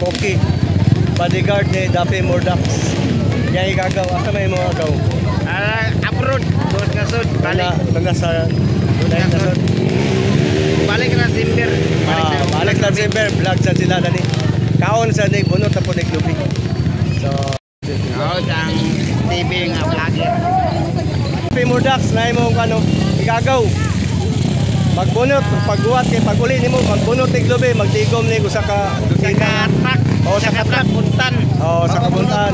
Koki. Bodyguard ni Daffy Murdoch. Yang igagaw. Asa may mga agaw? Abroad. Doon ka sud. Balik. Tanda sa... Balik na Simber. Balik na Simber. Vlog sa sila na ni. Kaon sa ni bunot na po ni Klubi. So... ang TV nga vlogger. Daffy Murdoch na imong ano, igagaw. Magbunot, pagbuhat kay pag-uli nimo, magbunot ni Klubi, magtigom ni usa ka truck. Sa truck buntan. Sa kabuntan.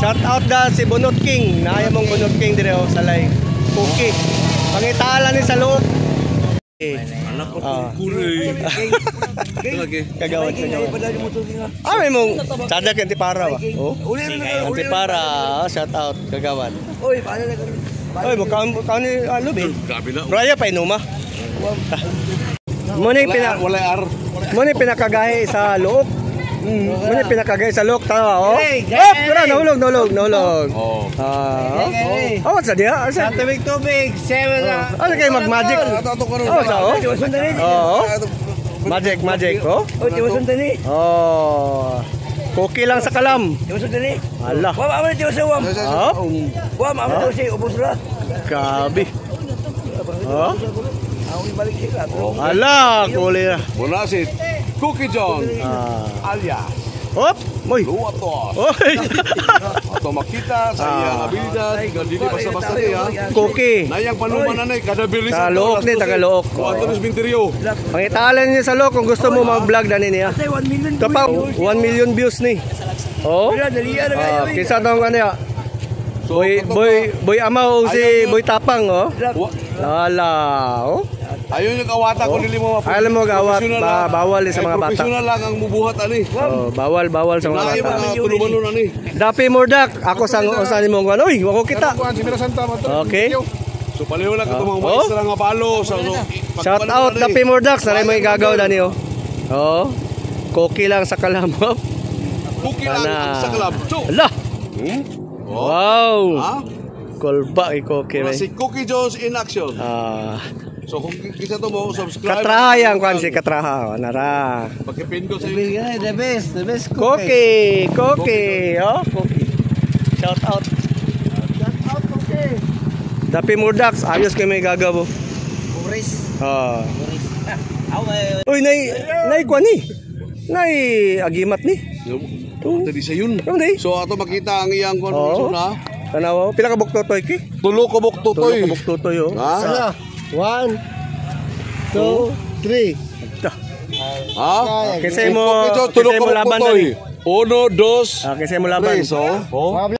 Shout out da si Bunot King. Naaya mong Bunot King dire sa lay. Koki. Pangitaala ni sa loob. Anak ko kulay. Lagi. Kagawad ka. May mong sadak Antipara ba? Antipara, shout out kagawad. Oy, mukhang ni Lubi. Grabe na. Raya pa inuma. Muna pinakagahi sa loob. Muna pinakagahi sa loob. Tawa, tara, nahulog. What's that dia? Tubig. Ano kayo mag-magic? Magic, Koki lang sa kalam. Allah. Gabi. Allah, kulit. Wala si Cookie John. Alia. Hop, moy. Luwatos. Oy. Ato makita sa iyang abilidad, dili basta-basta niya. Koki. Nayang panuman na kada bilis sa look ni taga-look. Ato sa Binterio. Pangitalan niya sa look kung gusto mo mag-vlog na niya. Kapag 1 million views ni. Kisa tong ano ya. Boy Amaw si Boy Tapang Ala, Ayun yung kawata ko dili mo Ayaw mo gawat, bawal sa mga bata. Professional lang ang mubuhat ani. Bawal sa mga bata. Mga ani. Daffy Murdoch, ako sang usan mo ngwan. Uy, wako kita. Okay. So paliw lang katong mga maestra nga palo sa shout out Daffy Murdoch, sa mo igagaw dani Koki lang sa kalam. Koki lang sa kalam. Ala. Wow. Kolba Koki. Si Cookie Jones in action. So kung kisa to mo subscribe. Katrahayang kwan si katraha nara. Pagkipindot sa The best Koki. Koki. Shout out Koki. Daffy Murdoch, ayos kay may gagaw. Boris. Uy, nay kwan ni. Nay agimat ni. Tadi sa yun. So ato makita ang iyang kwan na. Tanaw, pila ka buktotoy ki? Tulo ka buktotoy. 1, 2, 3. Ha? Kasi mo laban na ni. 1, 2. Kasi mo laban. 3.